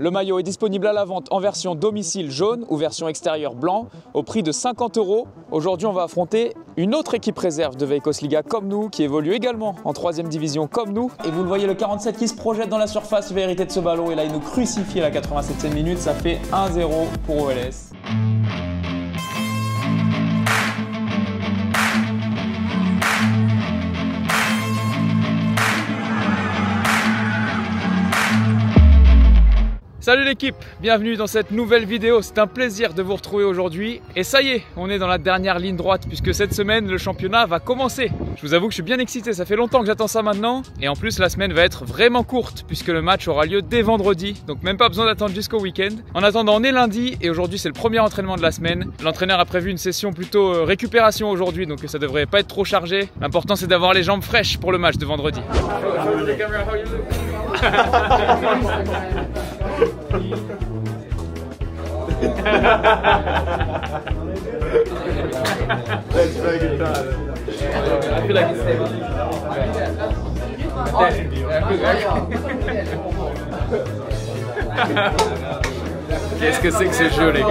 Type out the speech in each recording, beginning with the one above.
Le maillot est disponible à la vente en version domicile jaune ou version extérieure blanc au prix de 50 €. Aujourd'hui, on va affronter une autre équipe réserve de Veikkausliiga comme nous, qui évolue également en 3e division comme nous. Et vous le voyez, le 47 qui se projette dans la surface, il va hériter de ce ballon et là il nous crucifie à la 87e minute. Ça fait 1-0 pour OLS. Salut l'équipe, bienvenue dans cette nouvelle vidéo, c'est un plaisir de vous retrouver aujourd'hui. Et ça y est, on est dans la dernière ligne droite puisque cette semaine le championnat va commencer. Je vous avoue que je suis bien excité, ça fait longtemps que j'attends ça maintenant. Et en plus la semaine va être vraiment courte puisque le match aura lieu dès vendredi. Donc même pas besoin d'attendre jusqu'au week-end. En attendant, on est lundi et aujourd'hui c'est le premier entraînement de la semaine. L'entraîneur a prévu une session plutôt récupération aujourd'hui, donc ça devrait pas être trop chargé. L'important c'est d'avoir les jambes fraîches pour le match de vendredi. That's very good time. I feel like it's stable. Qu'est-ce que c'est que ce jeu, les gars?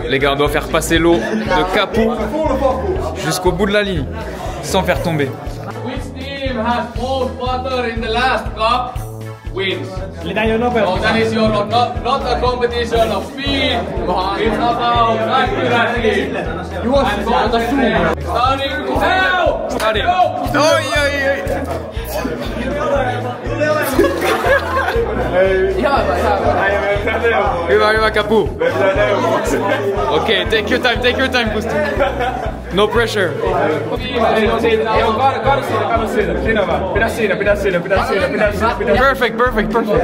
Les gars, on doit faire passer l'eau de Capu jusqu'au bout de la ligne sans faire tomber. Which team has most water in the last cup wins. So that is your not a competition of speed. It's about accuracy. You want to starting now. Allez. Oi, oi, oi. Viva Capu. Ok, take your time, Gusto. No pressure. Perfect. Perfect. Come on.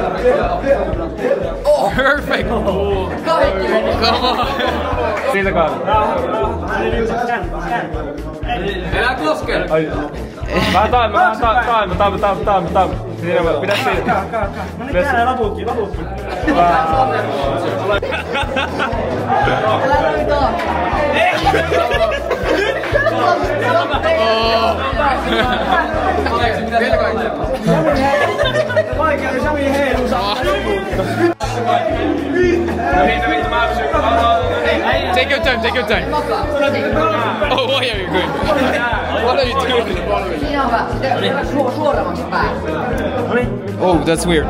Elä koske. Take your time. Oh, why are you going? What are you doing? Oh, that's weird.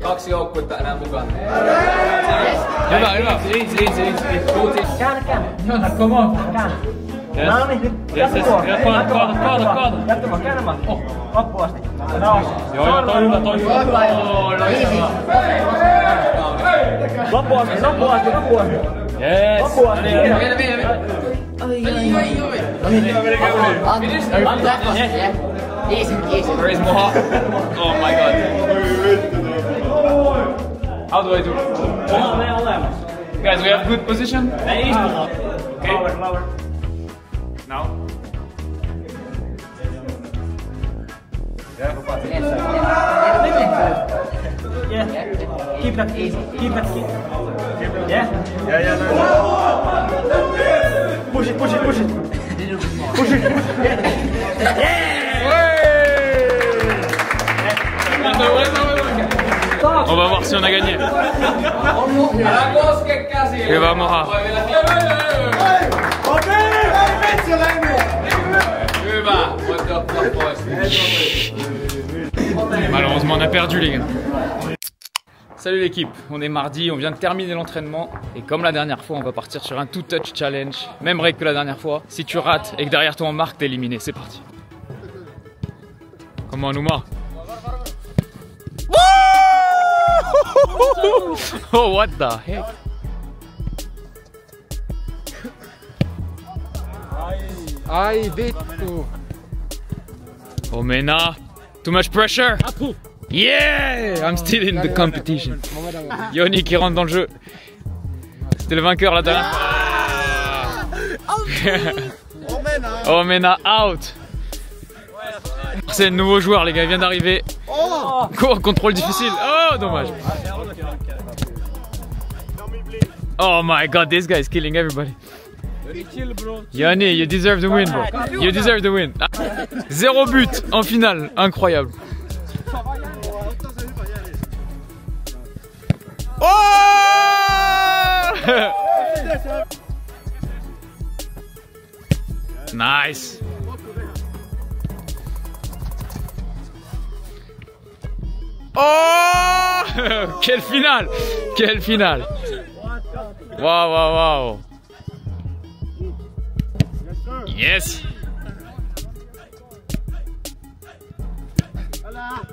Kaksi joukkuetta enää mukana. Hyvä. Käännä, come on. No niin, kaata. Jatkamaan, käännämään. Loppuun asti. Joo, toi hyvä. Loppuun asti. Yes. Loppuun asti. Easy. There is more. Oh my god. How do I do? Guys, we have good position. Okay. Lower. Now. Yeah. Keep that easy. Yeah. Push it. On va voir si on a gagné. Älä koske käsiä. Hyvä Moha. Hyvä. Voitte ottaa pois. Malheureusement, on a perdu, les gars. Salut l'équipe, on est mardi, on vient de terminer l'entraînement et comme la dernière fois, on va partir sur un two-touch challenge. Même règle que la dernière fois. Si tu rates et que derrière toi on marque, t'es éliminé. C'est parti. Comment Nouma? Oh, what the heck? Aïe, vittu. Oh, Mena. Too much pressure. Yeah, I'm still in the competition. Yoni qui rentre dans le jeu. C'était le vainqueur la dernière fois. Omena out. C'est le nouveau joueur les gars, il vient d'arriver. Contrôle difficile. Oh dommage. Oh my god, this guy is killing everybody. Yanni, you deserve the win bro. You deserve the win. 0 but en finale, incroyable. Oh! Nice. Oh! Quelle finale! Quelle finale! Waouh, waouh, waouh! Yes!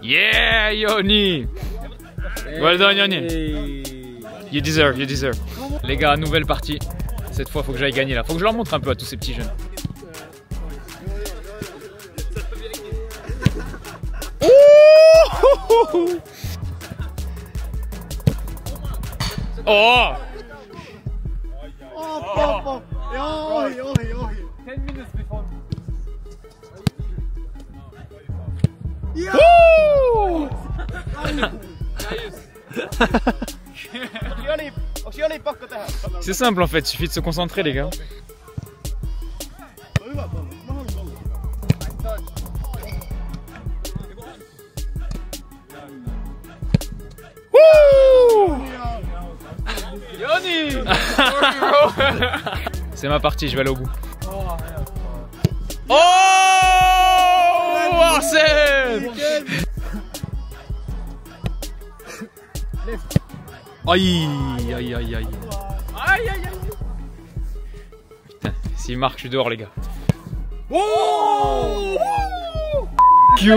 Yeah, Yoni! Well done, Yoni! You deserve, you deserve. Les gars, nouvelle partie. Cette fois, faut que j'aille gagner là. Faut que je leur montre un peu à tous ces petits jeunes. Oh! C'est simple en fait, il suffit de se concentrer les gars. C'est ma partie, je vais aller au bout. Oh! Arsène! Aïe, aïe, aïe, aïe. Aïe, aïe, aïe. Putain, s'il marque, je suis dehors, les gars. Oh! Q!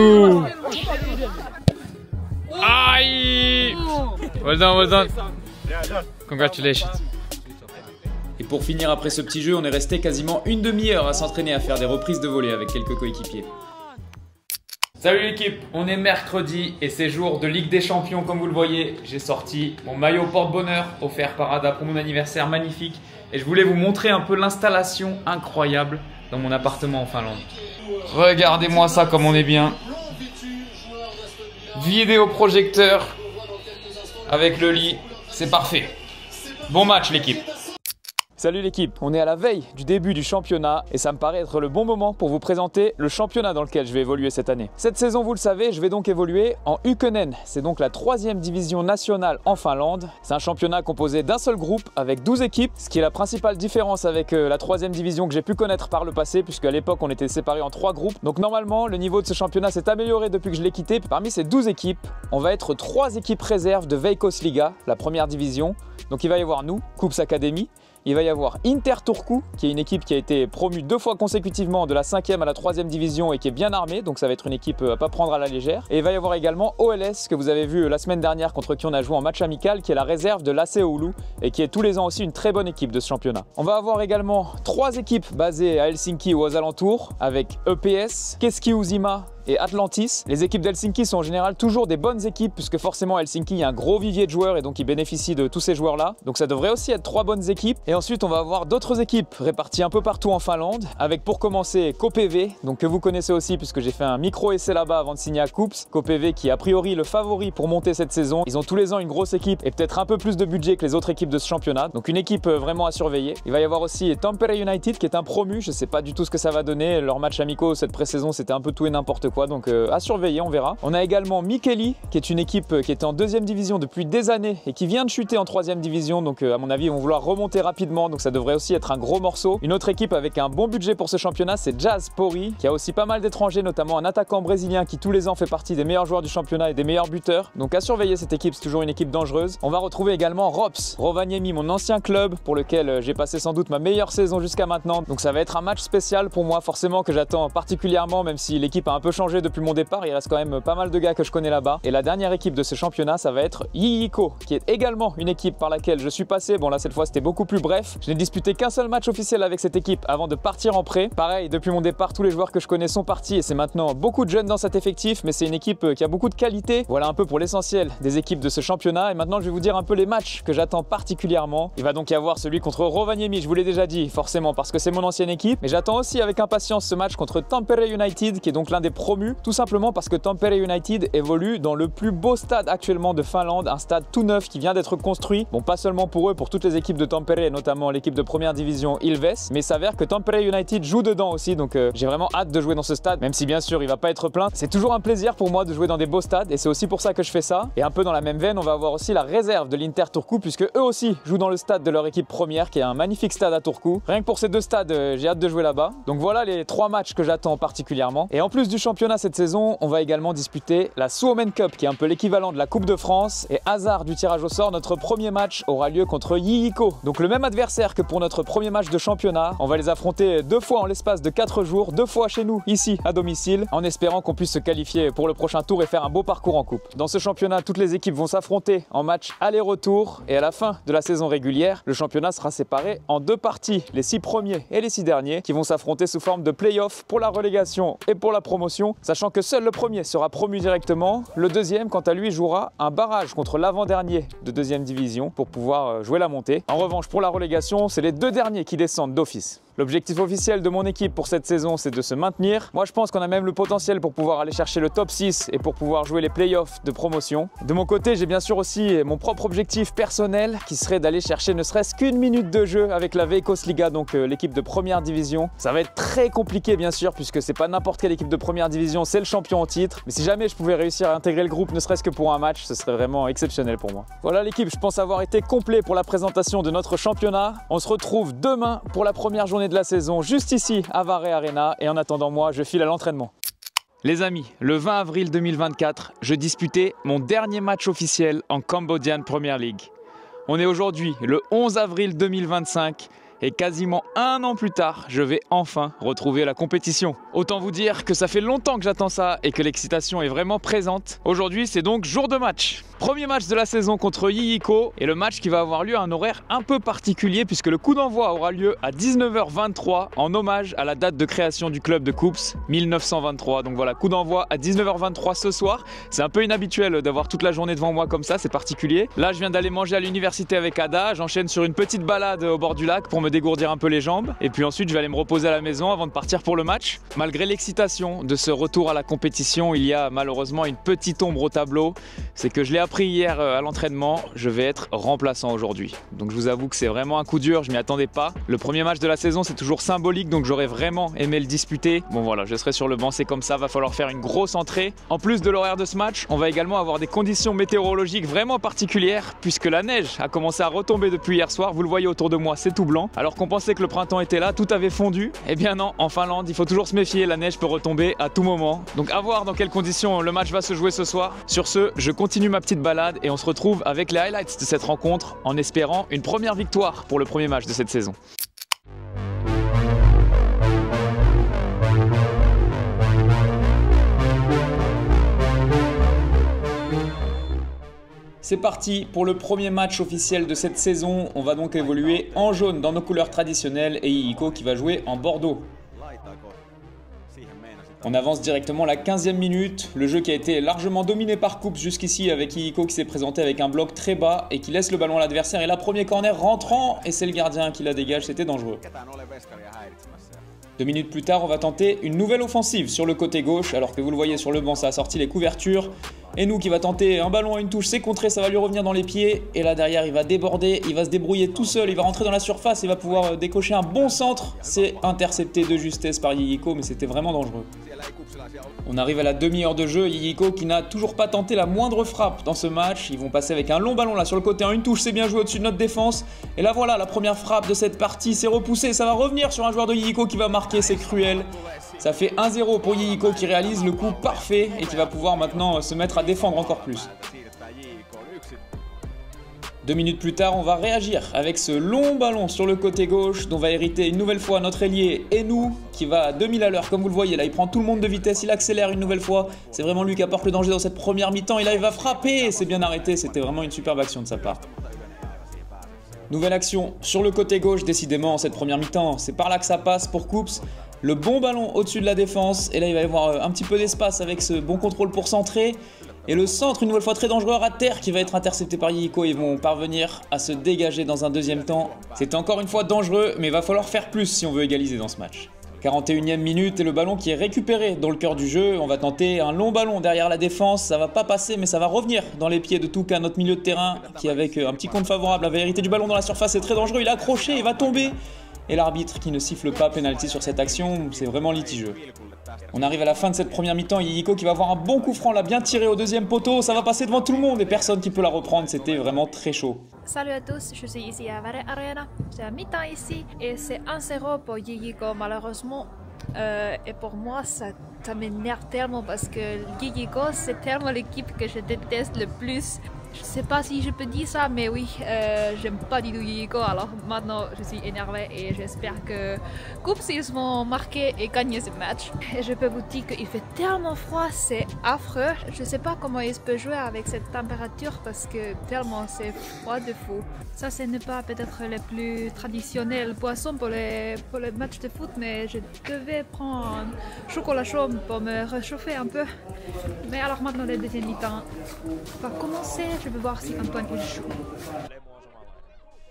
Aïe! Well done, well done. Congratulations. Et pour finir après ce petit jeu, on est resté quasiment une demi-heure à s'entraîner à faire des reprises de volée avec quelques coéquipiers. Salut l'équipe, on est mercredi et c'est jour de Ligue des Champions comme vous le voyez. J'ai sorti mon maillot porte-bonheur offert par Ada pour mon anniversaire magnifique. Et je voulais vous montrer un peu l'installation incroyable dans mon appartement en Finlande. Regardez-moi ça comme on est bien. Vidéoprojecteur avec le lit, c'est parfait. Bon match l'équipe. Salut l'équipe, on est à la veille du début du championnat et ça me paraît être le bon moment pour vous présenter le championnat dans lequel je vais évoluer cette année. Cette saison, vous le savez, je vais donc évoluer en Ykkönen. C'est donc la 3e division nationale en Finlande. C'est un championnat composé d'un seul groupe avec 12 équipes, ce qui est la principale différence avec la 3e division que j'ai pu connaître par le passé puisque à l'époque on était séparés en 3 groupes. Donc normalement, le niveau de ce championnat s'est amélioré depuis que je l'ai quitté. Parmi ces 12 équipes, on va être 3 équipes réserves de Veikkausliiga, la première division. Donc il va y avoir nous, Kups Academy. Il va y avoir Inter Turku, qui est une équipe qui a été promue 2 fois consécutivement de la 5e à la 3e division et qui est bien armée, donc ça va être une équipe à pas prendre à la légère. Et il va y avoir également OLS, que vous avez vu la semaine dernière contre qui on a joué en match amical, qui est la réserve de l'AC Oulu et qui est tous les ans aussi une très bonne équipe de ce championnat. On va avoir également 3 équipes basées à Helsinki ou aux alentours, avec EPS, Keski Uusimaa et Atlantis. Les équipes d'Helsinki sont en général toujours des bonnes équipes puisque forcément à Helsinki il y a un gros vivier de joueurs et donc ils bénéficient de tous ces joueurs là. Donc ça devrait aussi être 3 bonnes équipes. Et ensuite on va avoir d'autres équipes réparties un peu partout en Finlande avec pour commencer KPV, donc que vous connaissez aussi puisque j'ai fait un micro essai là-bas avant de signer à Kups. KPV qui est a priori le favori pour monter cette saison. Ils ont tous les ans une grosse équipe et peut-être un peu plus de budget que les autres équipes de ce championnat. Donc une équipe vraiment à surveiller. Il va y avoir aussi Tampere United qui est un promu. Je sais pas du tout ce que ça va donner. Leurs matchs amicaux cette pré-saison c'était un peu tout et n'importe quoi. Donc à surveiller, on verra. On a également Mikkeli, qui est une équipe qui était en 2e division depuis des années et qui vient de chuter en 3e division. Donc à mon avis, ils vont vouloir remonter rapidement. Donc ça devrait aussi être un gros morceau. Une autre équipe avec un bon budget pour ce championnat, c'est Jazz Pori, qui a aussi pas mal d'étrangers, notamment un attaquant brésilien qui tous les ans fait partie des meilleurs joueurs du championnat et des meilleurs buteurs. Donc à surveiller cette équipe, c'est toujours une équipe dangereuse. On va retrouver également Rops, Rovaniemi, mon ancien club pour lequel j'ai passé sans doute ma meilleure saison jusqu'à maintenant. Donc ça va être un match spécial pour moi, forcément que j'attends particulièrement, même si l'équipe a un peu changé changé depuis mon départ, il reste quand même pas mal de gars que je connais là-bas. Et la dernière équipe de ce championnat, ça va être Yihiko, qui est également une équipe par laquelle je suis passé. Bon là cette fois c'était beaucoup plus bref. Je n'ai disputé qu'un seul match officiel avec cette équipe avant de partir en prêt. Pareil, depuis mon départ, tous les joueurs que je connais sont partis et c'est maintenant beaucoup de jeunes dans cet effectif, mais c'est une équipe qui a beaucoup de qualité. Voilà un peu pour l'essentiel des équipes de ce championnat. Et maintenant je vais vous dire un peu les matchs que j'attends particulièrement. Il va donc y avoir celui contre Rovaniemi, je vous l'ai déjà dit, forcément parce que c'est mon ancienne équipe. Mais j'attends aussi avec impatience ce match contre Tampere United, qui est donc l'un des promus, tout simplement parce que Tampere United évolue dans le plus beau stade actuellement de Finlande, un stade tout neuf qui vient d'être construit. Bon, pas seulement pour eux, pour toutes les équipes de Tampere, et notamment l'équipe de première division Ilves, mais il s'avère que Tampere United joue dedans aussi, donc j'ai vraiment hâte de jouer dans ce stade, même si bien sûr il va pas être plein. C'est toujours un plaisir pour moi de jouer dans des beaux stades et c'est aussi pour ça que je fais ça. Et un peu dans la même veine, on va avoir aussi la réserve de l'Inter Turku, puisque eux aussi jouent dans le stade de leur équipe première, qui est un magnifique stade à Turku. Rien que pour ces deux stades, j'ai hâte de jouer là-bas. Donc voilà les 3 matchs que j'attends particulièrement. Et en plus du championnat cette saison, on va également disputer la Suomen Cup, qui est un peu l'équivalent de la Coupe de France. Et hasard du tirage au sort, notre premier match aura lieu contre Yihiko. Donc le même adversaire que pour notre premier match de championnat. On va les affronter 2 fois en l'espace de 4 jours, 2 fois chez nous, ici, à domicile, en espérant qu'on puisse se qualifier pour le prochain tour et faire un beau parcours en coupe. Dans ce championnat, toutes les équipes vont s'affronter en match aller-retour. Et à la fin de la saison régulière, le championnat sera séparé en 2 parties, les 6 premiers et les 6 derniers, qui vont s'affronter sous forme de play-off pour la relégation et pour la promotion, sachant que seul le premier sera promu directement. Le deuxième, quant à lui, jouera un barrage contre l'avant-dernier de 2e division pour pouvoir jouer la montée. En revanche, pour la relégation, c'est les 2 derniers qui descendent d'office. L'objectif officiel de mon équipe pour cette saison, c'est de se maintenir. Moi, je pense qu'on a même le potentiel pour pouvoir aller chercher le top 6 et pour pouvoir jouer les playoffs de promotion. De mon côté, j'ai bien sûr aussi mon propre objectif personnel qui serait d'aller chercher ne serait-ce qu'une minute de jeu avec la Veikkausliiga, donc l'équipe de première division. Ça va être très compliqué, bien sûr, puisque c'est pas n'importe quelle équipe de première division, c'est le champion en titre. Mais si jamais je pouvais réussir à intégrer le groupe, ne serait-ce que pour un match, ce serait vraiment exceptionnel pour moi. Voilà l'équipe, je pense avoir été complet pour la présentation de notre championnat. On se retrouve demain pour la première journée de la saison, juste ici à Vare Arena, et en attendant moi, je file à l'entraînement. Les amis, le 20 avril 2024, je disputais mon dernier match officiel en Cambodian Premier League. On est aujourd'hui le 11 avril 2025 et quasiment 1 an plus tard, je vais enfin retrouver la compétition. Autant vous dire que ça fait longtemps que j'attends ça et que l'excitation est vraiment présente. Aujourd'hui, c'est donc jour de match. Premier match de la saison contre Yihiko et le match qui va avoir lieu à un horaire un peu particulier puisque le coup d'envoi aura lieu à 19h23 en hommage à la date de création du club de Koups, 1923. Donc voilà, coup d'envoi à 19h23 ce soir. C'est un peu inhabituel d'avoir toute la journée devant moi comme ça, c'est particulier. Là, je viens d'aller manger à l'université avec Ada, j'enchaîne sur une petite balade au bord du lac pour me dégourdir un peu les jambes. Et puis ensuite, je vais aller me reposer à la maison avant de partir pour le match. Malgré l'excitation de ce retour à la compétition, il y a malheureusement une petite ombre au tableau. C'est que je l'ai appris hier à l'entraînement, je vais être remplaçant aujourd'hui. Donc je vous avoue que c'est vraiment un coup dur, je m'y attendais pas. Le premier match de la saison, c'est toujours symbolique, donc j'aurais vraiment aimé le disputer. Bon voilà, je serai sur le banc, c'est comme ça, va falloir faire une grosse entrée. En plus de l'horaire de ce match, on va également avoir des conditions météorologiques vraiment particulières, puisque la neige a commencé à retomber depuis hier soir. Vous le voyez autour de moi, c'est tout blanc. Alors qu'on pensait que le printemps était là, tout avait fondu. Eh bien non, en Finlande, il faut toujours se méfier, la neige peut retomber à tout moment. Donc à voir dans quelles conditions le match va se jouer ce soir. Sur ce, je continue ma petite balade et on se retrouve avec les highlights de cette rencontre en espérant une première victoire pour le premier match de cette saison. C'est parti pour le premier match officiel de cette saison. On va donc évoluer en jaune dans nos couleurs traditionnelles et Yihiko qui va jouer en bordeaux. On avance directement la 15e minute, le jeu qui a été largement dominé par Koups jusqu'ici avec Yihiko qui s'est présenté avec un bloc très bas et qui laisse le ballon à l'adversaire et là premier corner rentrant et c'est le gardien qui la dégage, c'était dangereux. 2 minutes plus tard, on va tenter une nouvelle offensive sur le côté gauche alors que vous le voyez sur le banc, ça a sorti les couvertures. Et nous qui va tenter un ballon à une touche, c'est contré, ça va lui revenir dans les pieds. Et là derrière, il va déborder, il va se débrouiller tout seul, il va rentrer dans la surface, il va pouvoir décocher un bon centre. C'est intercepté de justesse par Yihiko, mais c'était vraiment dangereux. On arrive à la demi-heure de jeu, Yihiko qui n'a toujours pas tenté la moindre frappe dans ce match. Ils vont passer avec un long ballon là sur le côté en une touche, c'est bien joué au-dessus de notre défense. Et là voilà, la première frappe de cette partie, c'est repoussé, ça va revenir sur un joueur de Yihiko qui va marquer, c'est cruel. Ça fait 1-0 pour Yihiko qui réalise le coup parfait et qui va pouvoir maintenant se mettre à défendre encore plus. 2 minutes plus tard, on va réagir avec ce long ballon sur le côté gauche dont va hériter une nouvelle fois notre ailier Enou qui va à 2000 à l'heure comme vous le voyez. Là, il prend tout le monde de vitesse, il accélère une nouvelle fois. C'est vraiment lui qui apporte le danger dans cette première mi-temps et là, il va frapper. C'est bien arrêté, c'était vraiment une superbe action de sa part. Nouvelle action sur le côté gauche, décidément, cette première mi-temps. C'est par là que ça passe pour Coups. Le bon ballon au-dessus de la défense et là, il va y avoir un petit peu d'espace avec ce bon contrôle pour centrer. Et le centre, une nouvelle fois très dangereux à terre qui va être intercepté par Yiko. Ils vont parvenir à se dégager dans un deuxième temps. C'est encore une fois dangereux, mais il va falloir faire plus si on veut égaliser dans ce match. 41e minute et le ballon qui est récupéré dans le cœur du jeu. On va tenter un long ballon derrière la défense. Ça va pas passer, mais ça va revenir dans les pieds de Touka, notre milieu de terrain, qui avec un petit compte favorable avait hérité du ballon dans la surface. C'est très dangereux, il a accroché, il va tomber. Et l'arbitre qui ne siffle pas pénalty sur cette action, c'est vraiment litigieux. On arrive à la fin de cette première mi-temps, Yiko qui va avoir un bon coup franc, l'a bien tiré au deuxième poteau, ça va passer devant tout le monde et personne qui peut la reprendre, c'était vraiment très chaud. Salut à tous, je suis ici à Vare Arena, c'est à mi-temps ici et c'est 1-0 pour Yiko malheureusement. Et pour moi ça m'énerve tellement parce que Yiko c'est tellement l'équipe que je déteste le plus. Je sais pas si je peux dire ça, mais oui, j'aime pas du tout Yiko, alors maintenant je suis énervée et j'espère que Coups ils vont marquer et gagner ce match. Et je peux vous dire qu'il fait tellement froid, c'est affreux. Je sais pas comment ils peuvent jouer avec cette température parce que tellement c'est froid de fou. Ça c'est ne pas peut-être le plus traditionnel poisson pour les matchs de foot, mais je devais prendre un chocolat chaud pour me réchauffer un peu. Mais alors maintenant le deuxième mi-temps va commencer. Je vais voir si Antoine est chaud.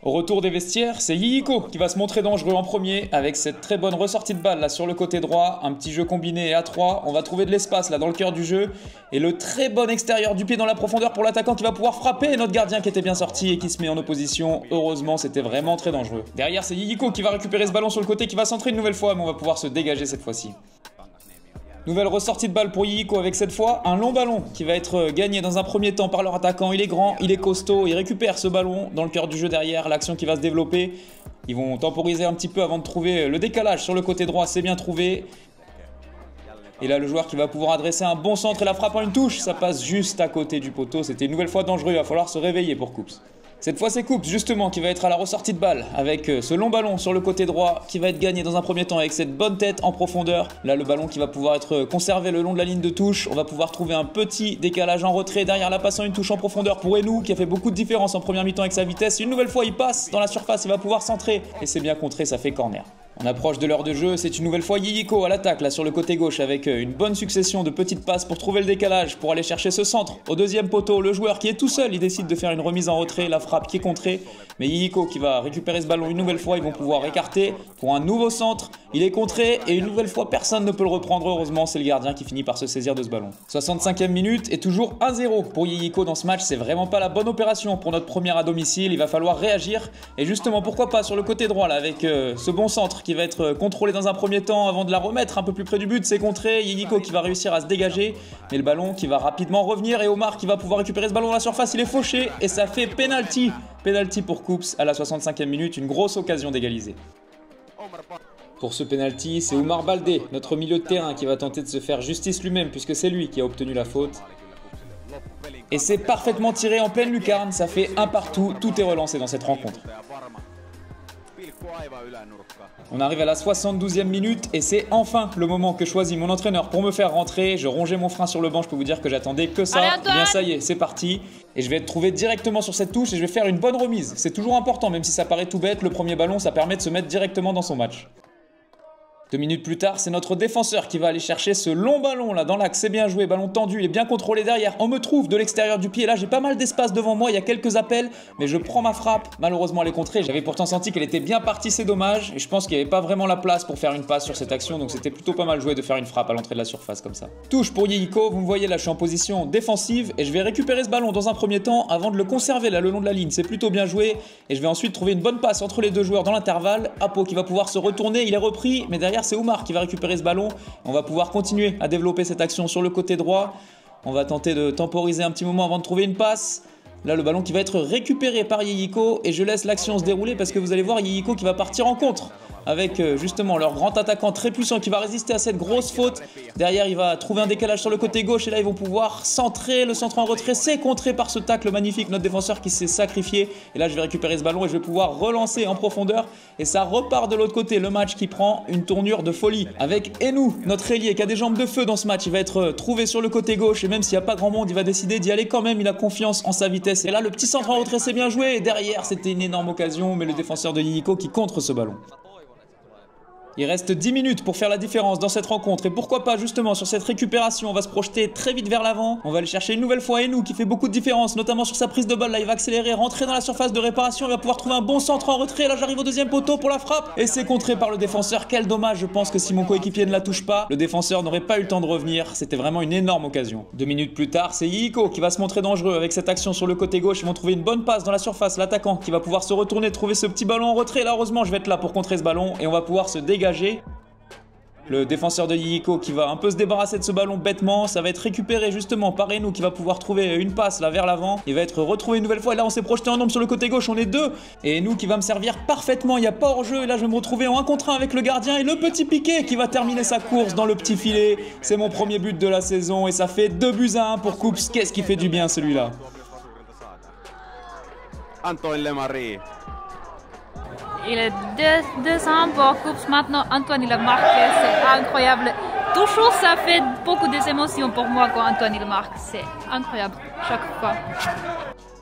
Au retour des vestiaires, c'est Yiko qui va se montrer dangereux en premier avec cette très bonne ressortie de balle là sur le côté droit, un petit jeu combiné à 3, on va trouver de l'espace là dans le cœur du jeu et le très bon extérieur du pied dans la profondeur pour l'attaquant qui va pouvoir frapper et notre gardien qui était bien sorti et qui se met en opposition. Heureusement, c'était vraiment très dangereux. Derrière, c'est Yiko qui va récupérer ce ballon sur le côté qui va centrer une nouvelle fois mais on va pouvoir se dégager cette fois-ci. Nouvelle ressortie de balle pour Yiko avec cette fois un long ballon qui va être gagné dans un premier temps par leur attaquant. Il est grand, il est costaud, il récupère ce ballon dans le cœur du jeu derrière, l'action qui va se développer. Ils vont temporiser un petit peu avant de trouver le décalage sur le côté droit, c'est bien trouvé. Et là le joueur qui va pouvoir adresser un bon centre et la frappe en une touche, ça passe juste à côté du poteau. C'était une nouvelle fois dangereux, il va falloir se réveiller pour Coups. Cette fois c'est Coups justement qui va être à la ressortie de balle avec ce long ballon sur le côté droit qui va être gagné dans un premier temps avec cette bonne tête en profondeur. Là le ballon qui va pouvoir être conservé le long de la ligne de touche. On va pouvoir trouver un petit décalage en retrait derrière la passe en une touche en profondeur pour Enou qui a fait beaucoup de différence en première mi-temps avec sa vitesse. Une nouvelle fois il passe dans la surface, il va pouvoir centrer et c'est bien contré, ça fait corner. On approche de l'heure de jeu, c'est une nouvelle fois Yiko à l'attaque là sur le côté gauche avec une bonne succession de petites passes pour trouver le décalage, pour aller chercher ce centre. Au deuxième poteau, le joueur qui est tout seul, il décide de faire une remise en retrait, la frappe qui est contrée. Mais Yiko qui va récupérer ce ballon une nouvelle fois, ils vont pouvoir écarter pour un nouveau centre. Il est contré et une nouvelle fois personne ne peut le reprendre, heureusement c'est le gardien qui finit par se saisir de ce ballon. 65e minute et toujours 1-0 pour Yiko dans ce match, c'est vraiment pas la bonne opération pour notre première à domicile, il va falloir réagir. Et justement pourquoi pas sur le côté droit là avec ce bon centre qui va être contrôlé dans un premier temps avant de la remettre un peu plus près du but, c'est contré, Yiko qui va réussir à se dégager, mais le ballon qui va rapidement revenir et Omar qui va pouvoir récupérer ce ballon dans la surface, il est fauché et ça fait penalty. Penalty pour Coups à la 65e minute, une grosse occasion d'égaliser. Pour ce penalty, c'est Oumar Baldé, notre milieu de terrain, qui va tenter de se faire justice lui-même puisque c'est lui qui a obtenu la faute. Et c'est parfaitement tiré en pleine lucarne, ça fait un partout, tout est relancé dans cette rencontre. On arrive à la 72e minute et c'est enfin le moment que choisit mon entraîneur pour me faire rentrer. Je rongeais mon frein sur le banc, je peux vous dire que j'attendais que ça. Allez, Bien ça y est, c'est parti. Et je vais être trouvé directement sur cette touche et je vais faire une bonne remise. C'est toujours important, même si ça paraît tout bête, le premier ballon ça permet de se mettre directement dans son match. 2 minutes plus tard, c'est notre défenseur qui va aller chercher ce long ballon là dans l'axe. C'est bien joué, ballon tendu, il est bien contrôlé derrière. On me trouve de l'extérieur du pied. Là, j'ai pas mal d'espace devant moi, il y a quelques appels, mais je prends ma frappe. Malheureusement, elle est contrée. J'avais pourtant senti qu'elle était bien partie, c'est dommage. Et je pense qu'il n'y avait pas vraiment la place pour faire une passe sur cette action, donc c'était plutôt pas mal joué de faire une frappe à l'entrée de la surface comme ça. Touche pour Yiko, vous me voyez là, je suis en position défensive et je vais récupérer ce ballon dans un premier temps avant de le conserver là le long de la ligne. C'est plutôt bien joué et je vais ensuite trouver une bonne passe entre les deux joueurs dans l'intervalle. Apo qui va pouvoir se retourner, il est repris, mais derrière c'est Oumar qui va récupérer ce ballon. On va pouvoir continuer à développer cette action sur le côté droit. On va tenter de temporiser un petit moment avant de trouver une passe. Là, le ballon qui va être récupéré par Yiko et je laisse l'action se dérouler parce que vous allez voir Yiko qui va partir en contre. avec justement leur grand attaquant très puissant qui va résister à cette grosse faute. Derrière, il va trouver un décalage sur le côté gauche et là, ils vont pouvoir centrer. Le centre en retrait, c'est contré par ce tacle magnifique, notre défenseur qui s'est sacrifié. Et là, je vais récupérer ce ballon et je vais pouvoir relancer en profondeur. Et ça repart de l'autre côté, le match qui prend une tournure de folie. Avec Enou, notre ailier qui a des jambes de feu dans ce match. Il va être trouvé sur le côté gauche et même s'il n'y a pas grand monde, il va décider d'y aller quand même. Il a confiance en sa vitesse. Et là, le petit centre en retrait, c'est bien joué. Et derrière, c'était une énorme occasion, mais le défenseur de Yiyiko qui contre ce ballon. Il reste 10 minutes pour faire la différence dans cette rencontre et pourquoi pas justement sur cette récupération, on va se projeter très vite vers l'avant. On va aller chercher une nouvelle fois Enou qui fait beaucoup de différence, notamment sur sa prise de balle. Là, il va accélérer, rentrer dans la surface de réparation, il va pouvoir trouver un bon centre en retrait. Là, j'arrive au deuxième poteau pour la frappe et c'est contré par le défenseur. Quel dommage, je pense que si mon coéquipier ne la touche pas, le défenseur n'aurait pas eu le temps de revenir. C'était vraiment une énorme occasion. 2 minutes plus tard, c'est Yiyiko qui va se montrer dangereux avec cette action sur le côté gauche. Ils vont trouver une bonne passe dans la surface, l'attaquant qui va pouvoir se retourner, trouver ce petit ballon en retrait. Là, heureusement, je vais être là pour contrer ce ballon et on va pouvoir se dégager. Le défenseur de Yiyiko qui va un peu se débarrasser de ce ballon bêtement. Ça va être récupéré justement par Enou qui va pouvoir trouver une passe là vers l'avant. Il va être retrouvé une nouvelle fois et là on s'est projeté en nombre sur le côté gauche, on est 2. Et Enou qui va me servir parfaitement, il n'y a pas hors-jeu. Et là je vais me retrouver en 1 contre 1 avec le gardien et le petit Piqué qui va terminer sa course dans le petit filet. C'est mon premier but de la saison et ça fait 2-1 pour Coups. Qu'est-ce qui fait du bien celui-là. Antoine Lemari. Il est 200 pour Coups maintenant. Antoine il a marqué, c'est incroyable. Toujours ça fait beaucoup d'émotions pour moi quand Antoine il marque. C'est incroyable chaque fois.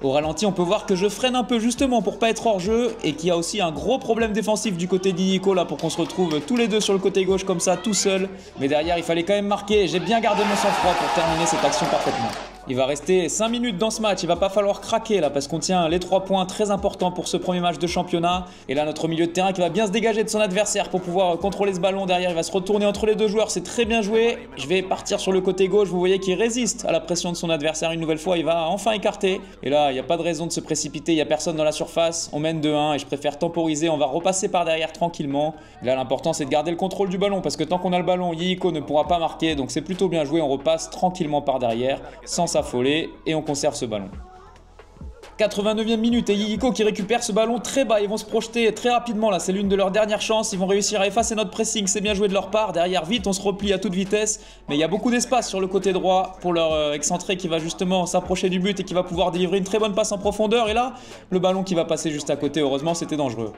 Au ralenti, on peut voir que je freine un peu justement pour pas être hors jeu et qu'il y a aussi un gros problème défensif du côté d'Yiyiko là pour qu'on se retrouve tous les deux sur le côté gauche comme ça tout seul. Mais derrière, il fallait quand même marquer et j'ai bien gardé mon sang-froid pour terminer cette action parfaitement. Il va rester 5 minutes dans ce match, il va pas falloir craquer là parce qu'on tient les 3 points très importants pour ce premier match de championnat. Et là notre milieu de terrain qui va bien se dégager de son adversaire pour pouvoir contrôler ce ballon derrière, il va se retourner entre les deux joueurs, c'est très bien joué. Je vais partir sur le côté gauche, vous voyez qu'il résiste à la pression de son adversaire une nouvelle fois, il va enfin écarter. Et là il n'y a pas de raison de se précipiter, il n'y a personne dans la surface, on mène 2-1 et je préfère temporiser, on va repasser par derrière tranquillement. Et là l'important c'est de garder le contrôle du ballon parce que tant qu'on a le ballon, Yiyiko ne pourra pas marquer, donc c'est plutôt bien joué, on repasse tranquillement par derrière sans s'affoler et on conserve ce ballon. 89e minute et Yiyiko qui récupère ce ballon très bas, ils vont se projeter très rapidement là, c'est l'une de leurs dernières chances, ils vont réussir à effacer notre pressing, c'est bien joué de leur part, derrière vite on se replie à toute vitesse, mais il y a beaucoup d'espace sur le côté droit pour leur excentré qui va justement s'approcher du but et qui va pouvoir délivrer une très bonne passe en profondeur et là, le ballon qui va passer juste à côté, heureusement c'était dangereux.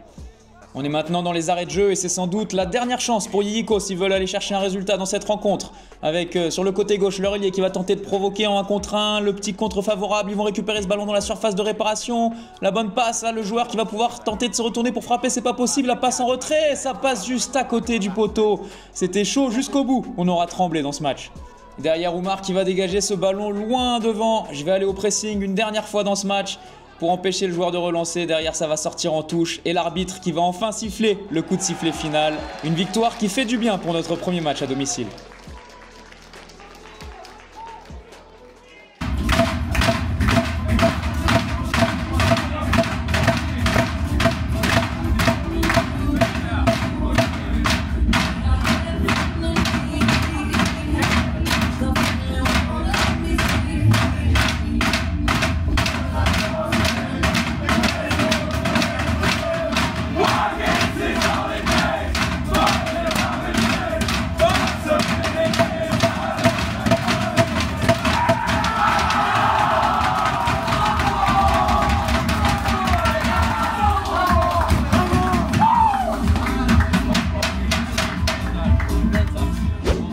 On est maintenant dans les arrêts de jeu et c'est sans doute la dernière chance pour Yiyiko s'ils veulent aller chercher un résultat dans cette rencontre. Avec sur le côté gauche leur ailier qui va tenter de provoquer en 1 contre 1, le petit contre favorable, ils vont récupérer ce ballon dans la surface de réparation. La bonne passe, là le joueur qui va pouvoir tenter de se retourner pour frapper, c'est pas possible, la passe en retrait, ça passe juste à côté du poteau. C'était chaud jusqu'au bout, on aura tremblé dans ce match. Derrière Oumar qui va dégager ce ballon loin devant, je vais aller au pressing une dernière fois dans ce match. Pour empêcher le joueur de relancer, derrière ça va sortir en touche et l'arbitre qui va enfin siffler le coup de sifflet final. Une victoire qui fait du bien pour notre premier match à domicile.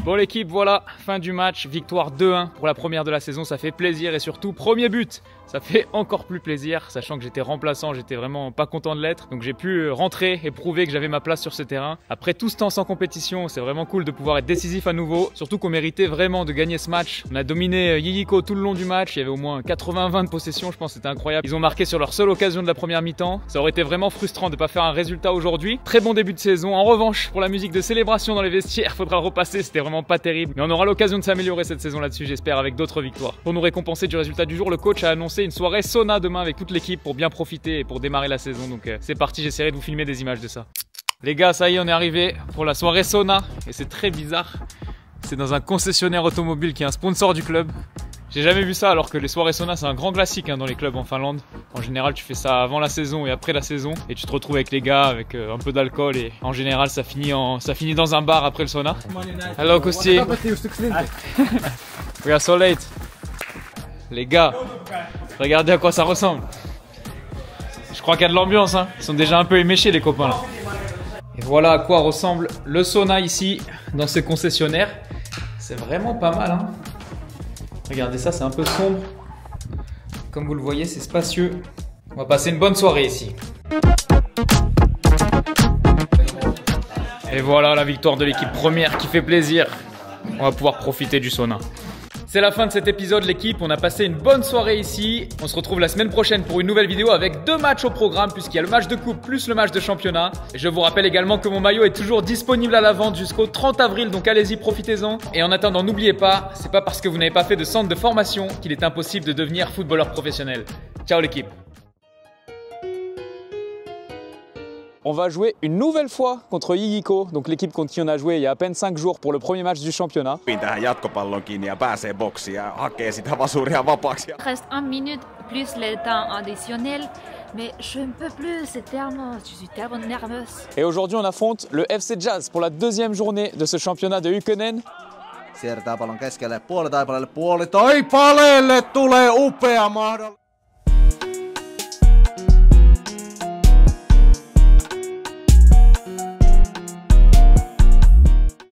Bon l'équipe, voilà, fin du match, victoire 2-1 pour la première de la saison, ça fait plaisir et surtout premier but, ça fait encore plus plaisir, sachant que j'étais remplaçant, j'étais vraiment pas content de l'être, donc j'ai pu rentrer et prouver que j'avais ma place sur ce terrain. Après tout ce temps sans compétition, c'est vraiment cool de pouvoir être décisif à nouveau, surtout qu'on méritait vraiment de gagner ce match. On a dominé Yiyiko tout le long du match, il y avait au moins 80-20 de possession, je pense que c'était incroyable. Ils ont marqué sur leur seule occasion de la première mi-temps, ça aurait été vraiment frustrant de pas faire un résultat aujourd'hui. Très bon début de saison, en revanche pour la musique de célébration dans les vestiaires, faudra le repasser, c'était vraiment pas terrible, mais on aura l'occasion de s'améliorer cette saison là-dessus, j'espère, avec d'autres victoires. Pour nous récompenser du résultat du jour, le coach a annoncé une soirée sauna demain avec toute l'équipe pour bien profiter et pour démarrer la saison, donc c'est parti, j'essaierai de vous filmer des images de ça. Les gars, ça y est, on est arrivé pour la soirée sauna et c'est très bizarre, c'est dans un concessionnaire automobile qui est un sponsor du club. J'ai jamais vu ça alors que les soirées sauna c'est un grand classique dans les clubs en Finlande. En général tu fais ça avant la saison et après la saison et tu te retrouves avec les gars avec un peu d'alcool et en général ça finit dans un bar après le sauna. Hello Kusti. We are so late. Les gars, regardez à quoi ça ressemble. Je crois qu'il y a de l'ambiance, hein. Ils sont déjà un peu éméchés les copains là. Et voilà à quoi ressemble le sauna ici dans ce concessionnaire. C'est vraiment pas mal hein. Regardez ça, c'est un peu sombre. Comme vous le voyez, c'est spacieux. On va passer une bonne soirée ici. Et voilà la victoire de l'équipe première qui fait plaisir. On va pouvoir profiter du sauna. C'est la fin de cet épisode l'équipe, on a passé une bonne soirée ici. On se retrouve la semaine prochaine pour une nouvelle vidéo avec 2 matchs au programme puisqu'il y a le match de coupe plus le match de championnat. Et je vous rappelle également que mon maillot est toujours disponible à la vente jusqu'au 30 avril, donc allez-y, profitez-en. Et en attendant, n'oubliez pas, c'est pas parce que vous n'avez pas fait de centre de formation qu'il est impossible de devenir footballeur professionnel. Ciao l'équipe. On va jouer une nouvelle fois contre JJK, donc l'équipe contre qui on a joué il y a à peine 5 jours pour le premier match du championnat. Tähän jatkopallon kiinni ja pääsee boksiin ja hakee sitä vasuria vapaaksi. Reste 1 minute plus le temps additionnel, mais je ne peux plus, je suis tellement nerveuse. Et aujourd'hui on affronte le FC Jazz pour la 2e journée de ce championnat de Ykkönen. Siirretään pallon keskelle, puolitaipaleelle, puolitaipaleelle tulee upea mahdollisuus.